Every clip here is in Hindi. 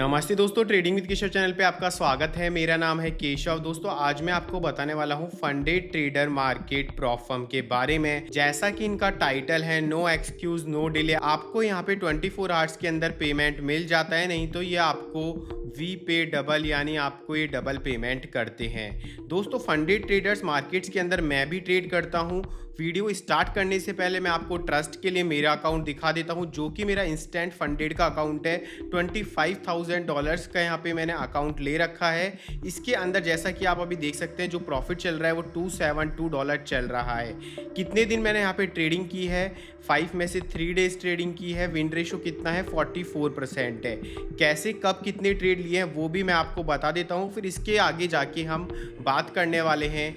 नमस्ते दोस्तों, ट्रेडिंग विद केशव चैनल पे आपका स्वागत है। मेरा नाम है केशव। दोस्तों आज मैं आपको बताने वाला हूँ funded trader market prop firm के बारे में। जैसा कि इनका टाइटल है नो एक्सक्यूज नो डिले, आपको यहाँ पे 24 आवर्स के अंदर पेमेंट मिल जाता है, नहीं तो ये आपको वी पे डबल यानी आपको ये डबल पेमेंट करते हैं। दोस्तों फंडेड ट्रेडर्स मार्केट्स के अंदर मैं भी ट्रेड करता हूँ। वीडियो स्टार्ट करने से पहले मैं आपको ट्रस्ट के लिए मेरा अकाउंट दिखा देता हूँ, जो कि मेरा इंस्टेंट फंडेड का अकाउंट है। $25,000 का यहाँ पे मैंने अकाउंट ले रखा है। इसके अंदर जैसा कि आप अभी देख सकते हैं जो प्रॉफिट चल रहा है वो $272 चल रहा है। कितने दिन मैंने यहाँ पे ट्रेडिंग की है? 5 में से 3 डेज ट्रेडिंग की है। विन रेशो कितना है? 44% है। कैसे कब कितने ट्रेड लिए हैं वो भी मैं आपको बता देता हूँ। फिर इसके आगे जाके हम बात करने वाले हैं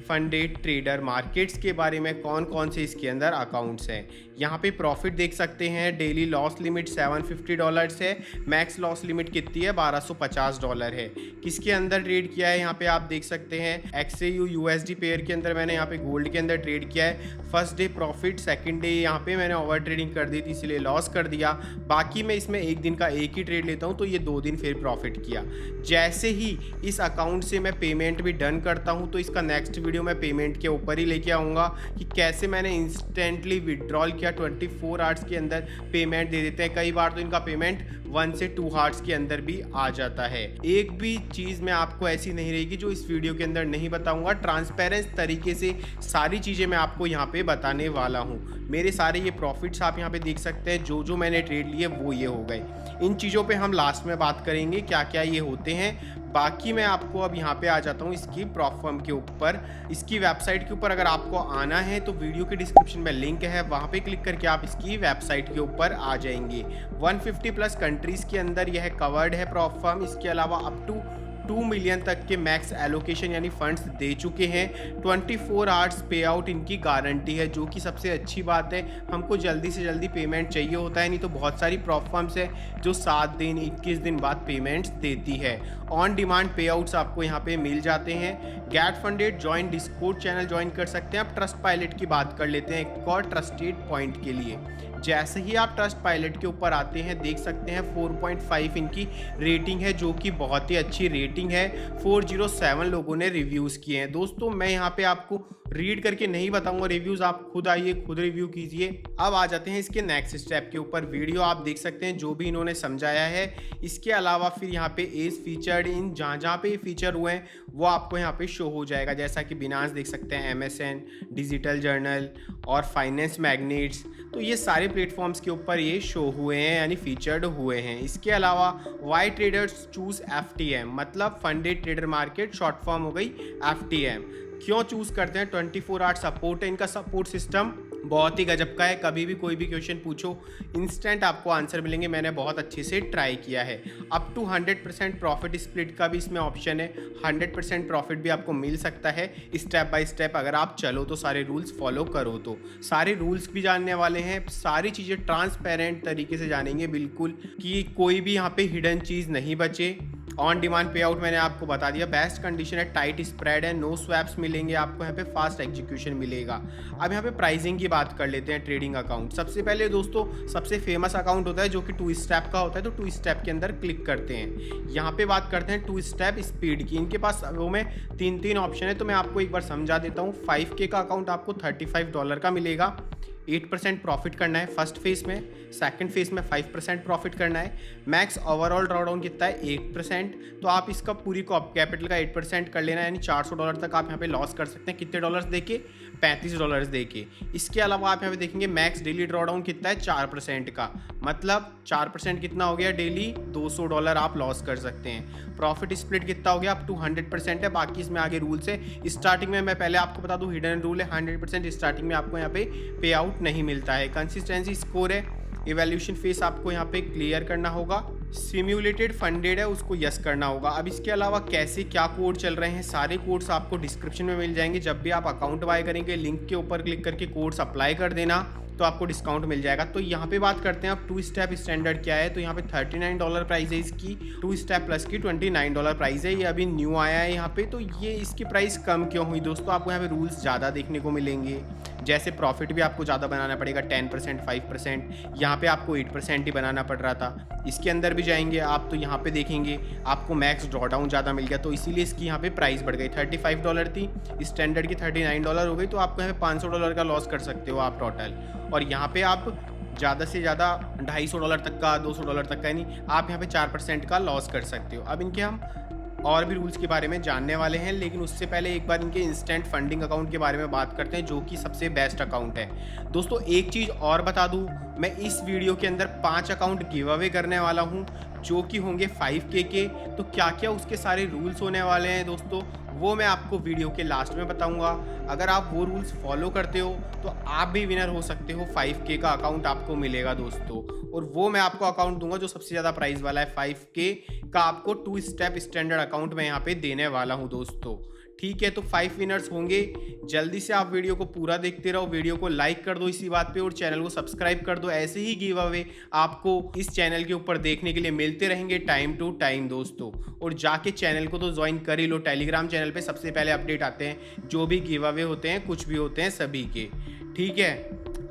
फंडेड ट्रेडर मार्केट्स के बारे में, कौन कौन से इसके अंदर अकाउंट्स हैं। यहाँ पे प्रॉफिट देख सकते हैं। डेली लॉस लिमिट $750 है। मैक्स लॉस लिमिट कितनी है? $1250 है। किसके अंदर ट्रेड किया है यहाँ पे आप देख सकते हैं। XAU USD पेयर के अंदर मैंने यहाँ पे गोल्ड के अंदर ट्रेड किया है। First day profit, second day यहाँ पे मैंने ओवर ट्रेडिंग कर दी थी इसलिए लॉस कर दिया। बाकी मैं इसमें एक दिन का एक ही ट्रेड लेता हूँ, तो ये 2 दिन फिर प्रॉफिट किया। जैसे ही इस अकाउंट से मैं पेमेंट भी डन करता हूँ तो इसका नेक्स्ट वीडियो मैं पेमेंट के ऊपर ही लेके आऊँगा कि कैसे मैंने इंस्टेंटली विड्रॉल किया। 24 आवर्स के अंदर पेमेंट दे देते हैं। कई बार तो इनका पेमेंट 1 से 2 आवर्स के अंदर भी आ जाता है। एक भी चीज़ में आपको ऐसी नहीं रहेगी जो इस वीडियो के अंदर नहीं बताऊंगा। ट्रांसपेरेंट तरीके से सारी चीज़ें मैं आपको यहाँ पे बताने वाला हूँ। मेरे सारे ये प्रॉफिट्स आप यहाँ पे देख सकते हैं। जो मैंने ट्रेड लिए वो ये हो गए। इन चीज़ों पे हम लास्ट में बात करेंगे क्या क्या ये होते हैं। बाकी मैं आपको अब यहाँ पे आ जाता हूँ इसकी प्रॉप फर्म के ऊपर। इसकी वेबसाइट के ऊपर अगर आपको आना है तो वीडियो के डिस्क्रिप्शन में लिंक है, वहाँ पे क्लिक करके आप इसकी वेबसाइट के ऊपर आ जाएंगे। 150 प्लस कंट्रीज़ के अंदर यह कवर्ड है प्रॉप फर्म। इसके अलावा अप टू 2 मिलियन तक के मैक्स एलोकेशन यानी फंड्स दे चुके हैं। 24 आवर्स पे आउट इनकी गारंटी है, जो कि सबसे अच्छी बात है। हमको जल्दी से जल्दी पेमेंट चाहिए होता है, नहीं तो बहुत सारी प्रॉप फर्म्स है जो 7 दिन 21 दिन बाद पेमेंट्स देती है। ऑन डिमांड पे आउट्स आपको यहाँ पे मिल जाते हैं। Get funded join Discord channel join कर सकते हैं। आप ट्रस्ट पायलट की बात कर लेते हैं एक और ट्रस्टेड पॉइंट के लिए। जैसे ही आप ट्रस्ट पायलट के ऊपर आते हैं देख सकते हैं 4.5 इनकी रेटिंग है, जो कि बहुत ही अच्छी रेटिंग है। 407 लोगों ने रिव्यूज़ किए हैं। दोस्तों मैं यहाँ पे आपको रीड करके नहीं बताऊंगा रिव्यूज़, आप खुद आइए खुद रिव्यू कीजिए। अब आ जाते हैं इसके नेक्स्ट स्टेप के ऊपर। वीडियो आप देख सकते हैं जो भी इन्होंने समझाया है। इसके अलावा फिर यहाँ पे एज फीचर्ड इन जहाँ जहाँ पे फीचर हुए हैं वो आपको यहाँ पे शो हो जाएगा। जैसा कि बिनांस देख सकते हैं, MSN, डिजिटल जर्नल और फाइनेंस मैग्नेट्स, तो ये सारे प्लेटफॉर्म्स के ऊपर ये शो हुए हैं यानी फीचर्ड हुए हैं। इसके अलावा वाई ट्रेडर्स चूज FTM मतलब funded trader market, short form हो गई FTM। क्यों चूज करते हैं? 24 आवर सपोर्ट है। इनका सपोर्ट सिस्टम बहुत ही गजब का है। कभी भी कोई भी क्वेश्चन पूछो इंस्टेंट आपको आंसर मिलेंगे। मैंने बहुत अच्छे से ट्राई किया है। अप टू 100% प्रॉफिट स्प्लिट का भी इसमें ऑप्शन है। 100% प्रॉफिट भी आपको मिल सकता है स्टेप बाय स्टेप, अगर आप चलो तो, सारे रूल्स फॉलो करो तो। सारे रूल्स भी जानने वाले हैं, सारी चीज़ें ट्रांसपेरेंट तरीके से जानेंगे बिल्कुल, कि कोई भी यहाँ पे हिडन चीज़ नहीं बचे। ऑन डिमांड पे आउट मैंने आपको बता दिया। बेस्ट कंडीशन है, टाइट स्प्रेड है, नो स्वैप्स मिलेंगे आपको यहाँ पे, फास्ट एग्जीक्यूशन मिलेगा। अब यहाँ पे प्राइसिंग की बात कर लेते हैं। ट्रेडिंग अकाउंट सबसे पहले दोस्तों सबसे फेमस अकाउंट होता है जो कि 2 स्टेप का होता है, तो 2 स्टेप के अंदर क्लिक करते हैं। यहाँ पे बात करते हैं 2 स्टेप स्पीड की। इनके पास वो में 3 ऑप्शन है, तो मैं आपको एक बार समझा देता हूँ। 5K का अकाउंट आपको $35 का मिलेगा। 8% प्रॉफिट करना है फर्स्ट फेज में, सेकंड फेज में 5% प्रॉफिट करना है। मैक्स ओवरऑल ड्रॉडाउन कितना है? 8%। तो आप इसका पूरी कैपिटल का 8% कर लेना, यानी $400 तक आप यहाँ पे लॉस कर सकते हैं। कितने डॉलर्स देके? $35 देके। इसके अलावा आप यहाँ पे देखेंगे मैक्स डेली ड्रॉडाउन कितना है? 4% का, मतलब 4% कितना हो गया? डेली $200 आप लॉस कर सकते हैं। प्रॉफिट स्प्लिट कितना हो गया? अप टू 100% है। बाकी इसमें आगे रूल्स है। स्टार्टिंग में मैं पहले आपको बता दूं हिडन रूल है, 100% स्टार्टिंग में आपको यहाँ पे पे आउट नहीं मिलता है। कंसिस्टेंसी स्कोर है। इवैल्यूएशन फेस आपको यहाँ पे क्लियर करना होगा। सिम्युलेटेड फंडेड है, उसको यस करना होगा। अब इसके अलावा कैसे क्या कोड चल रहे हैं, सारे कोड्स आपको डिस्क्रिप्शन में मिल जाएंगे। जब भी आप अकाउंट बाय करेंगे लिंक के ऊपर क्लिक करके कोड्स अप्लाई कर देना, तो आपको डिस्काउंट मिल जाएगा। तो यहाँ पे बात करते हैं अब 2 स्टेप स्टैंडर्ड क्या है। तो यहाँ पे $39 प्राइस है इसकी, 2 स्टेप प्लस की $29 प्राइस है। ये अभी न्यू आया है यहाँ पे। तो ये इसकी प्राइस कम क्यों हुई दोस्तों? आपको यहाँ पे रूल्स ज़्यादा देखने को मिलेंगे। जैसे प्रॉफिट भी आपको ज़्यादा बनाना पड़ेगा, 10%, 5%, यहाँ पे आपको 8% ही बनाना पड़ रहा था। इसके अंदर भी जाएंगे आप तो यहाँ पे देखेंगे आपको मैक्स ड्रॉडाउन ज़्यादा मिल गया, तो इसीलिए इसकी यहाँ पे प्राइस बढ़ गई। $35 थी, स्टैंडर्ड की $39 हो गई, तो आपको यहाँ पे $500 का लॉस कर सकते हो आप टोटल। और यहाँ पे आप ज़्यादा से ज़्यादा $250 तक का, $200 तक का, यानी आप यहाँ पे 4% का लॉस कर सकते हो। अब इनके हम और भी रूल्स के बारे में जानने वाले हैं, लेकिन उससे पहले एक बार इनके इंस्टेंट फंडिंग अकाउंट के बारे में बात करते हैं, जो कि सबसे बेस्ट अकाउंट है। दोस्तों एक चीज़ और बता दूं, मैं इस वीडियो के अंदर 5 अकाउंट गिव अवे करने वाला हूं, जो कि होंगे 5K के। तो क्या क्या उसके सारे रूल्स होने वाले हैं दोस्तों, वो मैं आपको वीडियो के लास्ट में बताऊंगा। अगर आप वो रूल्स फॉलो करते हो तो आप भी विनर हो सकते हो, 5K का अकाउंट आपको मिलेगा दोस्तों। और वो मैं आपको अकाउंट दूंगा जो सबसे ज़्यादा प्राइस वाला है, 5K का आपको 2 स्टेप स्टैंडर्ड अकाउंट मैं यहाँ पे देने वाला हूँ दोस्तों। ठीक है, तो 5 विनर्स होंगे। जल्दी से आप वीडियो को पूरा देखते रहो, वीडियो को लाइक कर दो इसी बात पे, और चैनल को सब्सक्राइब कर दो। ऐसे ही गिव अवे आपको इस चैनल के ऊपर देखने के लिए मिलते रहेंगे टाइम टू टाइम दोस्तों। और जाके चैनल को तो ज्वाइन कर ही लो, टेलीग्राम चैनल पे सबसे पहले अपडेट आते हैं, जो भी गिव अवे होते हैं, कुछ भी होते हैं सभी के। ठीक है,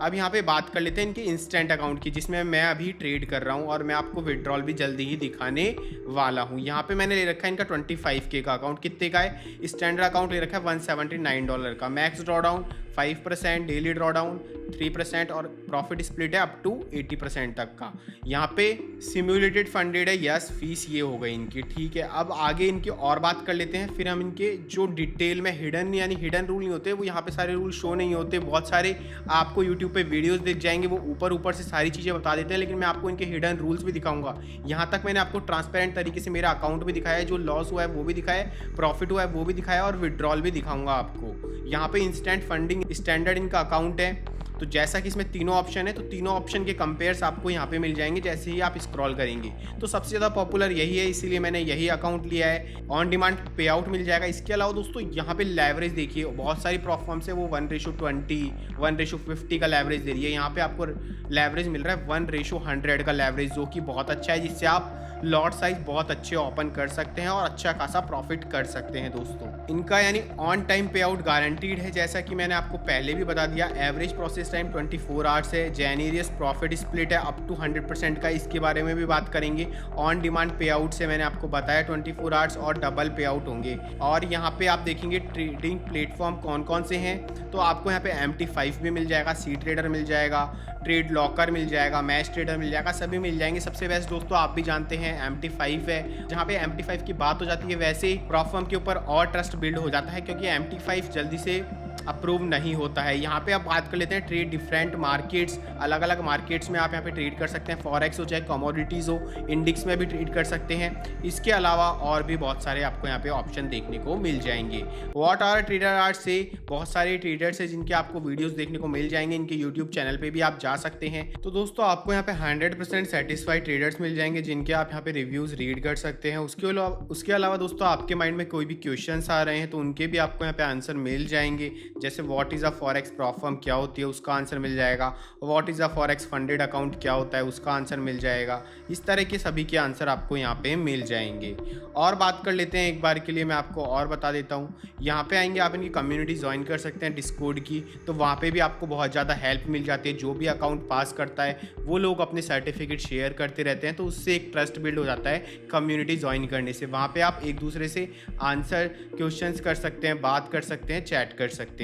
अब यहाँ पे बात कर लेते हैं इनके इंस्टेंट अकाउंट की, जिसमें मैं अभी ट्रेड कर रहा हूँ, और मैं आपको विड्रॉल भी जल्दी ही दिखाने वाला हूँ। यहाँ पे मैंने ले रखा है इनका 25K का अकाउंट। कितने का है? स्टैंडर्ड अकाउंट ले रखा है $179 का, मैक्स ड्रॉडाउन 5%, डेली ड्रॉडाउन 3%, और प्रॉफिट स्प्लिट है अप टू 80% तक का। यहाँ पे सिम्युलेटेड फंडेड है, यस, फीस ये हो गई इनकी। ठीक है, अब आगे इनकी और बात कर लेते हैं, फिर हम इनके जो डिटेल में हिडन, यानी हिडन रूल नहीं होते, वो यहाँ पे सारे रूल शो नहीं होते। बहुत सारे आपको यूट्यूब पे वीडियोस दिख जाएंगे, वो ऊपर से सारी चीज़ें बता देते हैं, लेकिन मैं आपको इनके हिडन रूल्स भी दिखाऊंगा। यहाँ तक मैंने आपको ट्रांसपेरेंट तरीके से मेरा अकाउंट भी दिखाया है, जो लॉस हुआ है वो भी दिखाया है, प्रॉफिट हुआ है वो भी दिखाया है, और विड्रॉल भी दिखाऊंगा आपको। यहाँ पे इंस्टेंट फंडिंग स्टैंडर्ड इनका अकाउंट है। तो जैसा कि इसमें तीनों ऑप्शन है, तो तीनों ऑप्शन के कंपेयर्स आपको यहाँ पे मिल जाएंगे जैसे ही आप स्क्रॉल करेंगे। तो सबसे ज़्यादा पॉपुलर यही है, इसीलिए मैंने यही अकाउंट लिया है। ऑन डिमांड पे आउट मिल जाएगा। इसके अलावा दोस्तों यहाँ पे लेवरेज देखिए, बहुत सारी प्लेटफॉर्म्स है वो 1:20, 1:50 का लेवरेज दे रही है। यहाँ पे आपको लेवरेज मिल रहा है 1:100 का लेवरेज, जो कि बहुत अच्छा है, जिससे आप लॉट साइज बहुत अच्छे ओपन कर सकते हैं और अच्छा खासा प्रॉफिट कर सकते हैं दोस्तों। इनका यानी ऑन टाइम पे आउट गारंटीड है, जैसा कि मैंने आपको पहले भी बता दिया। एवरेज प्रोसेस टाइम 24 आवर्स है। जेन्युइनियस प्रॉफिट स्प्लिट है अप टू 100% का, इसके बारे में भी बात करेंगे। ऑन डिमांड पे आउट से मैंने आपको बताया 24 आवर्स और डबल पे आउट होंगे। और यहाँ पे आप देखेंगे ट्रेडिंग प्लेटफॉर्म कौन कौन से हैं, तो आपको यहाँ पे MT5 भी मिल जाएगा, सी ट्रेडर मिल जाएगा, ट्रेड लॉकर मिल जाएगा, मैच ट्रेडर मिल जाएगा, सभी मिल जाएंगे। सबसे बेस्ट दोस्तों आप भी जानते हैं MT5 है। जहाँ पे MT5 की बात हो जाती है, वैसे ही प्लेटफॉर्म के ऊपर और ट्रस्ट बिल्ड हो जाता है, क्योंकि MT5 जल्दी से अप्रूव नहीं होता है। यहाँ पे आप बात कर लेते हैं ट्रेड डिफरेंट मार्केट्स, अलग अलग मार्केट्स में आप यहाँ पे ट्रेड कर सकते हैं। फॉरेक्स हो चाहे कमोडिटीज़ हो, इंडेक्स में भी ट्रेड कर सकते हैं। इसके अलावा और भी बहुत सारे आपको यहाँ पे ऑप्शन देखने को मिल जाएंगे। व्हाट आर ट्रेडर आर्ट से बहुत सारे ट्रेडर्स हैं जिनके आपको वीडियोस देखने को मिल जाएंगे, इनके यूट्यूब चैनल पे भी आप जा सकते हैं। तो दोस्तों आपको यहाँ पे 100% सेटिस्फाइड ट्रेडर्स मिल जाएंगे, जिनके आप यहाँ पे रिव्यूज़ रीड कर सकते हैं। उसके अलावा दोस्तों आपके माइंड में कोई भी क्वेश्चंस आ रहे हैं तो उनके भी आपको यहाँ पे आंसर मिल जाएंगे। जैसे what is a forex platform क्या होती है, उसका आंसर मिल जाएगा। What is a forex funded account क्या होता है, उसका आंसर मिल जाएगा। इस तरह के सभी के आंसर आपको यहाँ पे मिल जाएंगे। और बात कर लेते हैं एक बार के लिए, मैं आपको और बता देता हूँ। यहाँ पे आएंगे आप इनकी कम्युनिटी ज्वाइन कर सकते हैं डिस्कॉर्ड की, तो वहाँ पे भी आपको बहुत ज़्यादा हेल्प मिल जाती है। जो भी अकाउंट पास करता है वो लोग अपने सर्टिफिकेट शेयर करते रहते हैं, तो उससे एक ट्रस्ट बिल्ड हो जाता है कम्युनिटी ज्वाइन करने से। वहाँ पे आप एक दूसरे से आंसर क्वेश्चंस कर सकते हैं, बात कर सकते हैं, चैट कर सकते हैं।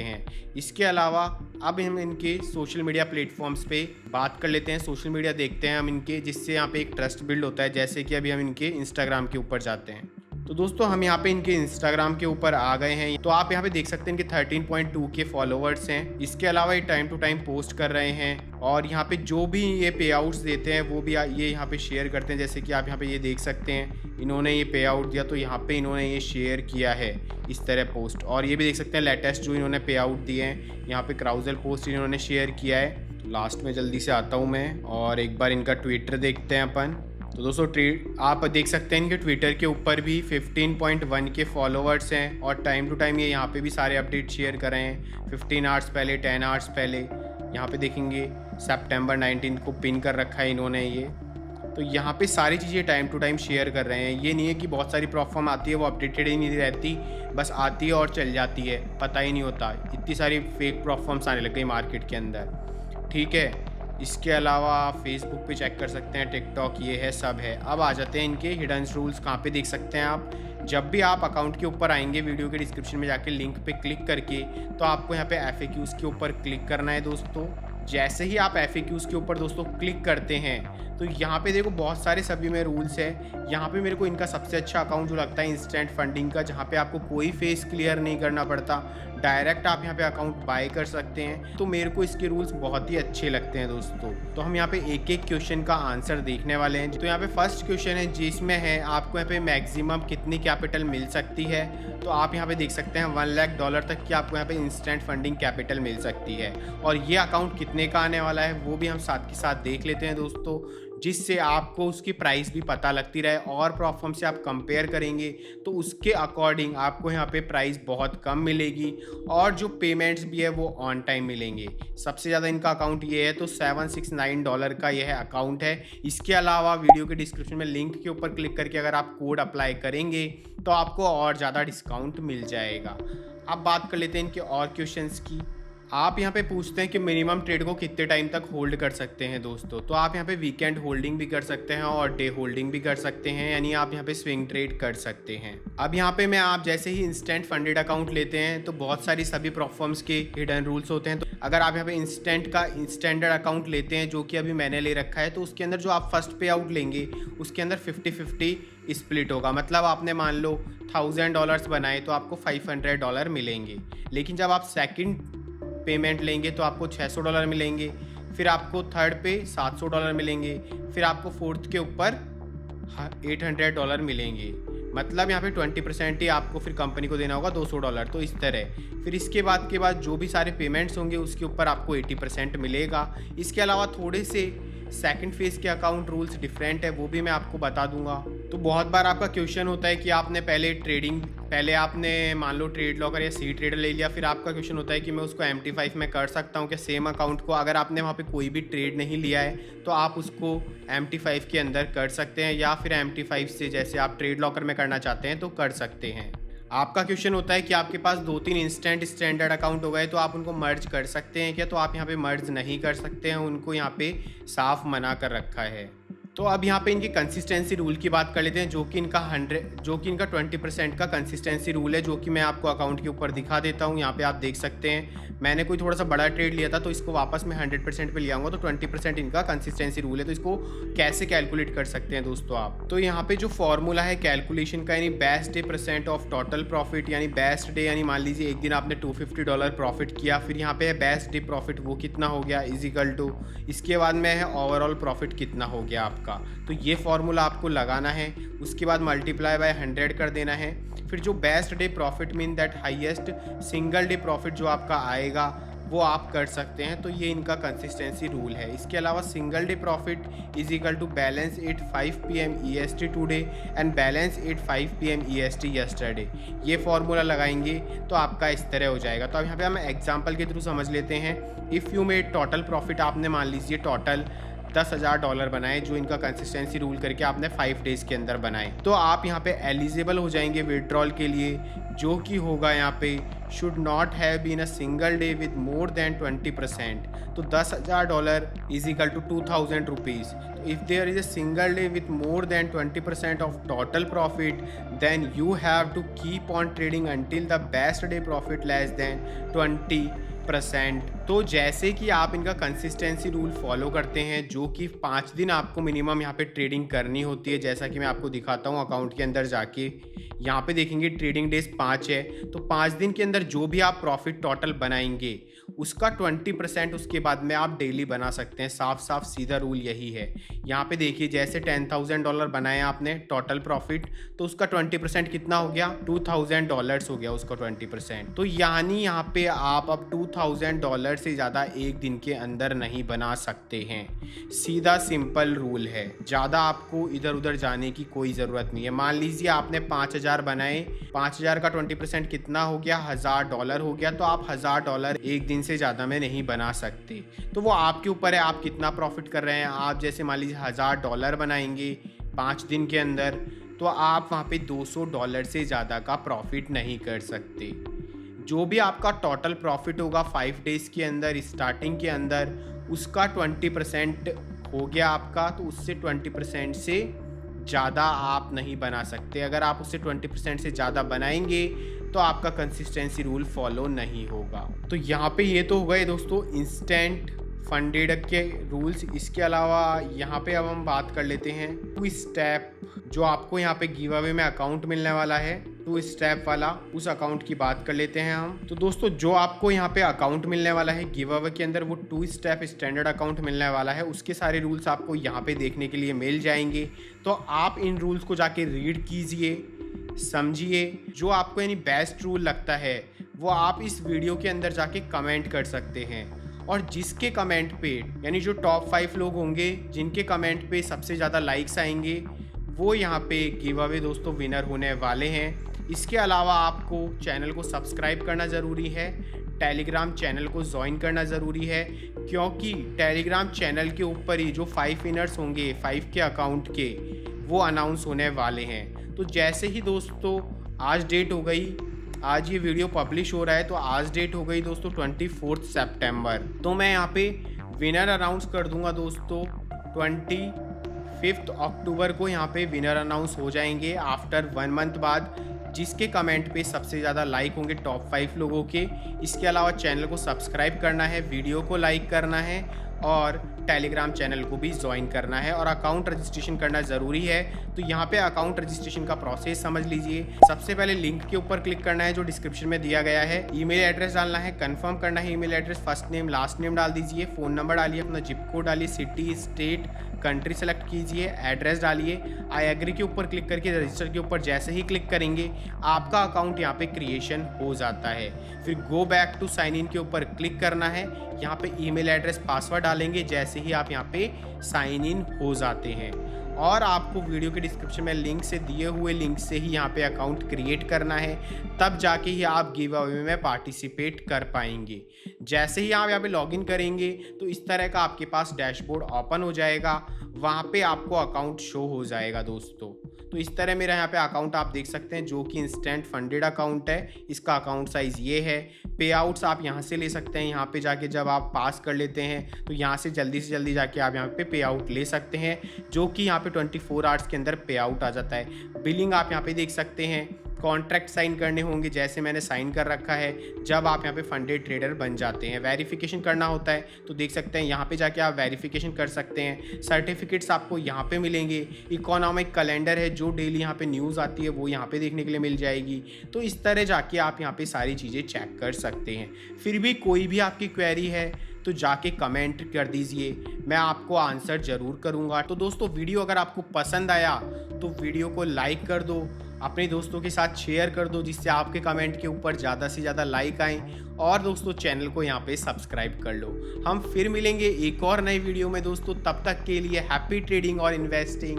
इसके अलावा अब हम इनके सोशल मीडिया प्लेटफॉर्म्स पे बात कर लेते हैं। सोशल मीडिया देखते हैं हम इनके, जिससे यहाँ पे एक ट्रस्ट बिल्ड होता है। जैसे कि अभी हम इनके इंस्टाग्राम के ऊपर जाते हैं, तो दोस्तों हम यहाँ पे इनके इंस्टाग्राम के ऊपर आ गए हैं। तो आप यहाँ पे देख सकते हैं इनके 13.2K फॉलोवर्स हैं। इसके अलावा ये टाइम टू टाइम पोस्ट कर रहे हैं, और यहाँ पे जो भी ये पे आउट्स देते हैं वो भी ये यहाँ पे शेयर करते हैं। जैसे कि आप यहाँ पे ये देख सकते हैं, इन्होंने ये पे आउट दिया तो यहाँ पे इन्होंने ये शेयर किया है इस तरह पोस्ट। और ये भी देख सकते हैं लेटेस्ट जो इन्होंने पे आउट दिए हैं, यहाँ पे क्राउजल पोस्ट इन्होंने शेयर किया है। लास्ट में जल्दी से आता हूँ मैं, और एक बार इनका ट्विटर देखते हैं अपन। तो दोस्तों आप देख सकते हैं इनके ट्विटर के ऊपर भी 15.1K फॉलोवर्स हैं, और टाइम टू टाइम ये यहाँ पे भी सारे अपडेट शेयर कर रहे हैं। 15 आवर्स पहले, 10 आवर्स पहले, यहाँ पे देखेंगे सितंबर 19 को पिन कर रखा है इन्होंने ये। तो यहाँ पे सारी चीज़ें टाइम टू टाइम शेयर कर रहे हैं। ये नहीं है कि बहुत सारी प्रॉब्लम आती है वो अपडेटेड ही नहीं रहती, बस आती है और चल जाती है, पता ही नहीं होता। इतनी सारी फेक प्रॉब्लम्स आने लग गई मार्केट के अंदर, ठीक है। इसके अलावा फेसबुक पे चेक कर सकते हैं, टिकटॉक, ये है, सब है। अब आ जाते हैं इनके हिडन रूल्स, कहाँ पे देख सकते हैं आप। जब भी आप अकाउंट के ऊपर आएंगे, वीडियो के डिस्क्रिप्शन में जाके लिंक पे क्लिक करके, तो आपको यहाँ पे FAQs के ऊपर क्लिक करना है दोस्तों। जैसे ही आप FAQs के ऊपर दोस्तों क्लिक करते हैं तो यहाँ पे देखो बहुत सारे सभी में रूल्स है। यहाँ पे मेरे को इनका सबसे अच्छा अकाउंट जो लगता है इंस्टेंट फंडिंग का, जहाँ पे आपको कोई फेस क्लियर नहीं करना पड़ता, डायरेक्ट आप यहाँ पे अकाउंट बाय कर सकते हैं। तो मेरे को इसके रूल्स बहुत ही अच्छे लगते हैं दोस्तों। तो हम यहाँ पे एक एक क्वेश्चन का आंसर देखने वाले हैं। तो यहाँ पे फर्स्ट क्वेश्चन है जिसमें है आपको यहाँ पे मैक्सिमम कितनी कैपिटल मिल सकती है। तो आप यहाँ पे देख सकते हैं $1 लाख तक की आपको यहाँ पे इंस्टेंट फंडिंग कैपिटल मिल सकती है। और ये अकाउंट कितने का आने वाला है वो भी हम साथ के साथ देख लेते हैं दोस्तों, जिससे आपको उसकी प्राइस भी पता लगती रहे। और प्लेटफॉर्म से आप कंपेयर करेंगे तो उसके अकॉर्डिंग आपको यहाँ पे प्राइस बहुत कम मिलेगी और जो पेमेंट्स भी है वो ऑन टाइम मिलेंगे। सबसे ज़्यादा इनका अकाउंट ये है, तो $769 का यह अकाउंट है। इसके अलावा वीडियो के डिस्क्रिप्शन में लिंक के ऊपर क्लिक करके अगर आप कोड अप्लाई करेंगे तो आपको और ज़्यादा डिस्काउंट मिल जाएगा। अब बात कर लेते हैं इनके और क्वेश्चंस की। आप यहाँ पे पूछते हैं कि मिनिमम ट्रेड को कितने टाइम तक होल्ड कर सकते हैं दोस्तों। तो आप यहाँ पे वीकेंड होल्डिंग भी कर सकते हैं और डे होल्डिंग भी कर सकते हैं, यानी आप यहाँ पे स्विंग ट्रेड कर सकते हैं। अब यहाँ पे आप जैसे ही इंस्टेंट फंडेड अकाउंट लेते हैं तो बहुत सारी सभी प्लेटफॉर्म्स के हिडन रूल्स होते हैं। तो अगर आप यहाँ पे इंस्टेंट का स्टैंडर्ड अकाउंट लेते हैं, जो कि अभी मैंने ले रखा है, तो उसके अंदर जो आप फर्स्ट पे आउट लेंगे उसके अंदर 50-50 स्प्लिट होगा। मतलब आपने मान लो $1000 बनाए तो आपको $500 मिलेंगे। लेकिन जब आप सेकंड पेमेंट लेंगे तो आपको $600 मिलेंगे, फिर आपको थर्ड पे $700 मिलेंगे, फिर आपको फोर्थ के ऊपर $800 मिलेंगे। मतलब यहाँ पे 20% ही आपको फिर कंपनी को देना होगा, $200। तो इस तरह फिर इसके बाद जो भी सारे पेमेंट्स होंगे उसके ऊपर आपको 80% मिलेगा। इसके अलावा थोड़े से सेकंड फेज के अकाउंट रूल्स डिफरेंट है, वो भी मैं आपको बता दूंगा। तो बहुत बार आपका क्वेश्चन होता है कि आपने पहले आपने मान लो ट्रेड लॉकर या सी ट्रेडर ले लिया, फिर आपका क्वेश्चन होता है कि मैं उसको MT5 में कर सकता हूँ क्या सेम अकाउंट को। अगर आपने वहाँ पे कोई भी ट्रेड नहीं लिया है तो आप उसको MT5 के अंदर कर सकते हैं, या फिर MT5 से जैसे आप ट्रेड लॉकर में करना चाहते हैं तो कर सकते हैं। आपका क्वेश्चन होता है कि आपके पास 2-3 इंस्टेंट स्टैंडर्ड अकाउंट हो गए तो आप उनको मर्ज कर सकते हैं क्या। तो आप यहाँ पे मर्ज नहीं कर सकते हैं, उनको यहाँ पे साफ मना कर रखा है। तो अब यहाँ पे इनकी कंसिस्टेंसी रूल की बात कर लेते हैं, जो कि इनका 20% का कंसिस्टेंसी रूल है, जो कि मैं आपको अकाउंट के ऊपर दिखा देता हूँ। यहाँ पे आप देख सकते हैं मैंने कोई थोड़ा सा बड़ा ट्रेड लिया था तो इसको वापस मैं 100% पे ले आऊँगा। तो 20% इनका कंसिस्टेंसी रूल है। तो इसको कैसे कैलकुलेट कर सकते हैं दोस्तों आप। तो यहाँ पे जो फॉर्मूला है कैलकुलेशन का, यानी best day % of total profit, यानी बेस्ट डे, यानी मान लीजिए एक दिन आपने $250 प्रॉफिट किया, फिर यहाँ पे है बेस्ट डे प्रॉफिट वो कितना हो गया इजिकल टू, इसके बाद में है ओवरऑल प्रॉफिट कितना हो गया आपका। तो ये फॉर्मूला आपको लगाना है, उसके बाद मल्टीप्लाई बाय 100 कर देना है। फिर जो best day profit mean that highest single day profit जो आपका आएगा वो आप कर सकते हैं। तो ये इनका कंसिस्टेंसी रूल है। इसके अलावा single day profit is equal to balance at 5 PM EST today and balance at 5 PM EST yesterday. ये फॉर्मूला लगाएंगे तो आपका इस तरह हो जाएगा। तो अब यहाँ पे हम एग्जांपल के थ्रू समझ लेते हैं। If you made total profit, आपने मान लीजिए टोटल $10,000 बनाए, जो इनका कंसिस्टेंसी रूल करके आपने 5 डेज़ के अंदर बनाए, तो आप यहाँ पे एलिजिबल हो जाएंगे विड्रॉल के लिए, जो कि होगा यहाँ पे should not have been a single day with more than 20%। तो $10,000 इज इक्वल टू 2,000 रुपीज़। तो if there is a single day with more than 20% of total profit then you have to keep on trading until the best day profit less than 20%। तो जैसे कि आप इनका कंसिस्टेंसी रूल फॉलो करते हैं, जो कि 5 दिन आपको मिनिमम यहाँ पे ट्रेडिंग करनी होती है, जैसा कि मैं आपको दिखाता हूँ अकाउंट के अंदर जाके। यहाँ पे देखेंगे ट्रेडिंग डेज 5 है, तो 5 दिन के अंदर जो भी आप प्रॉफिट टोटल बनाएंगे उसका 20% उसके बाद में आप डेली बना सकते हैं। साफ साफ सीधा रूल यही है। यहाँ पे देखिए जैसे $10,000 बनाए आपने टोटल प्रॉफिट, तो उसका 20% कितना हो गया, $2,000 हो गया उसका 20%। तो यानी यहाँ पे आप अब $2,000 से ज़्यादा एक दिन के अंदर नहीं बना सकते हैं। सीधा सिंपल रूल है, ज़्यादा आपको इधर उधर जाने की कोई ज़रूरत नहीं है। मान लीजिए आपने 5,000 बनाए, 5,000 का 20% कितना हो गया, $1,000 हो गया। तो आप $1,000 एक दिन से ज़्यादा में नहीं बना सकते। तो वो आपके ऊपर है, आप कितना प्रॉफिट कर रहे हैं। आप जैसे मान लीजिए $1,000 बनाएंगे 5 दिन के अंदर, तो आप वहाँ पे $200 से ज़्यादा का प्रॉफिट नहीं कर सकते। जो भी आपका टोटल प्रॉफिट होगा 5 डेज़ के अंदर स्टार्टिंग के अंदर, उसका 20% हो गया आपका, तो उससे 20% से ज़्यादा आप नहीं बना सकते। अगर आप उससे 20% से ज़्यादा बनाएंगे तो आपका कंसिस्टेंसी रूल फॉलो नहीं होगा। तो यहाँ पे ये तो हो गए दोस्तों इंस्टेंट फंडेड के रूल्स। इसके अलावा यहाँ पे अब हम बात कर लेते हैं 2 स्टेप, जो आपको यहाँ पे गिव अवे में अकाउंट मिलने वाला है, 2 स्टेप वाला, उस अकाउंट की बात कर लेते हैं हम। तो दोस्तों जो आपको यहाँ पे अकाउंट मिलने वाला है गिव अवे के अंदर, वो 2 स्टेप स्टैंडर्ड अकाउंट मिलने वाला है। उसके सारे रूल्स आपको यहाँ पे देखने के लिए मिल जाएंगे। तो आप इन रूल्स को जाके रीड कीजिए, समझिए। जो आपको यानी बेस्ट रूल लगता है वो आप इस वीडियो के अंदर जाके कमेंट कर सकते हैं, और जिसके कमेंट पे यानी जो टॉप 5 लोग होंगे जिनके कमेंट पे सबसे ज़्यादा लाइक्स आएंगे, वो यहाँ पे गिव अवे दोस्तों विनर होने वाले हैं। इसके अलावा आपको चैनल को सब्सक्राइब करना ज़रूरी है, टेलीग्राम चैनल को ज्वाइन करना ज़रूरी है, क्योंकि टेलीग्राम चैनल के ऊपर ही जो 5 विनर्स होंगे 5 के अकाउंट के, वो अनाउंस होने वाले हैं। तो जैसे ही दोस्तों आज डेट हो गई, आज ये वीडियो पब्लिश हो रहा है, तो आज डेट हो गई दोस्तों 24 सितंबर। तो मैं यहाँ पे विनर अनाउंस कर दूंगा दोस्तों 25 अक्टूबर को। यहाँ पे विनर अनाउंस हो जाएंगे आफ्टर 1 मंथ बाद, जिसके कमेंट पे सबसे ज़्यादा लाइक होंगे टॉप 5 लोगों के। इसके अलावा चैनल को सब्सक्राइब करना है, वीडियो को लाइक करना है, और टेलीग्राम चैनल को भी ज्वाइन करना है, और अकाउंट रजिस्ट्रेशन करना ज़रूरी है। तो यहाँ पे अकाउंट रजिस्ट्रेशन का प्रोसेस समझ लीजिए। सबसे पहले लिंक के ऊपर क्लिक करना है जो डिस्क्रिप्शन में दिया गया है, ईमेल एड्रेस डालना है, कंफर्म करना है email address, first name last name डाल दीजिए, फ़ोन नंबर डालिए, अपना जिप कोड डालिए, सिटी स्टेट कंट्री सेलेक्ट कीजिए, एड्रेस डालिए, आई एग्री के ऊपर क्लिक करके रजिस्टर के ऊपर जैसे ही क्लिक करेंगे आपका अकाउंट यहाँ पे क्रिएशन हो जाता है। फिर go back to sign in के ऊपर क्लिक करना है, यहाँ पे ईमेल एड्रेस पासवर्ड डालेंगे, जैसे ही आप यहाँ पे साइन इन हो जाते हैं। और आपको वीडियो के डिस्क्रिप्शन में लिंक से दिए हुए लिंक से ही यहाँ पे अकाउंट क्रिएट करना है, तब जाके ही आप गिव अवे में पार्टिसिपेट कर पाएंगे। जैसे ही आप यहाँ पे लॉगिन करेंगे तो इस तरह का आपके पास डैशबोर्ड ओपन हो जाएगा, वहाँ पे आपको अकाउंट शो हो जाएगा दोस्तों। तो इस तरह मेरा यहाँ पे अकाउंट आप देख सकते हैं, जो कि इंस्टेंट फंडेड अकाउंट है। इसका अकाउंट साइज़ ये है। पे आउट्स आप यहाँ से ले सकते हैं, यहाँ पे जाके जब आप पास कर लेते हैं तो यहाँ से जल्दी जाके आप यहाँ पे आउट ले सकते हैं, जो कि यहाँ पे 24 आवर्स के अंदर पे आउट आ जाता है। बिलिंग आप यहाँ पे देख सकते हैं। कॉन्ट्रैक्ट साइन करने होंगे, जैसे मैंने साइन कर रखा है, जब आप यहाँ पे फंडेड ट्रेडर बन जाते हैं। वेरिफिकेशन करना होता है तो देख सकते हैं यहाँ पे जाके आप वेरिफिकेशन कर सकते हैं। सर्टिफिकेट्स आपको यहाँ पे मिलेंगे। इकोनॉमिक कैलेंडर है, जो डेली यहाँ पे न्यूज़ आती है वो यहाँ पे देखने के लिए मिल जाएगी। तो इस तरह जाके आप यहाँ पे सारी चीज़ें चेक कर सकते हैं। फिर भी कोई भी आपकी क्वेरी है तो जाके कमेंट कर दीजिए, मैं आपको आंसर ज़रूर करूँगा। तो दोस्तों वीडियो अगर आपको पसंद आया तो वीडियो को लाइक कर दो, अपने दोस्तों के साथ शेयर कर दो, जिससे आपके कमेंट के ऊपर ज़्यादा से ज़्यादा लाइक आएँ। और दोस्तों चैनल को यहाँ पे सब्सक्राइब कर लो। हम फिर मिलेंगे एक और नई वीडियो में दोस्तों, तब तक के लिए हैप्पी ट्रेडिंग और इन्वेस्टिंग।